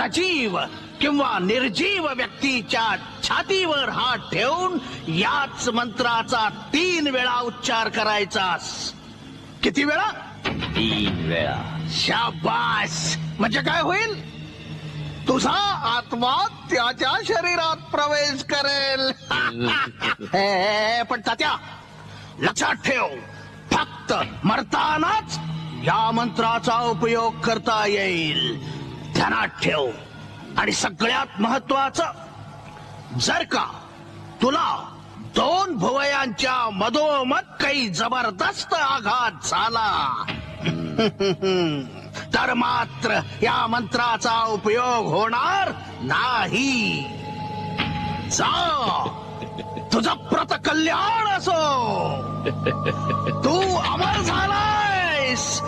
सजीव किंवा निर्जीव व्यक्तीच्या छातीवर हात ठेवून याच मंत्राचा 3 वेळा उच्चार करायचास. किती वेळा? 3 वेळा. शाबास. म्हणजे काय होईल? तुझा आत्मा त्याच्या शरीरात प्रवेश करेल. पण तात्या, लक्षात ठेव, फक्त मरतानाच या मंत्राचा उपयोग करता येईल. ध्यानात ठेव. आणि सगळ्यात महत्वाचं, जर का तुला 2 भुवयांच्या मधोमध काही जबरदस्त आघात झाला तर मात्र या मंत्राचा उपयोग होणार नाही. जा, तुझं प्रत कल्याण असो. तू अमर झालायस.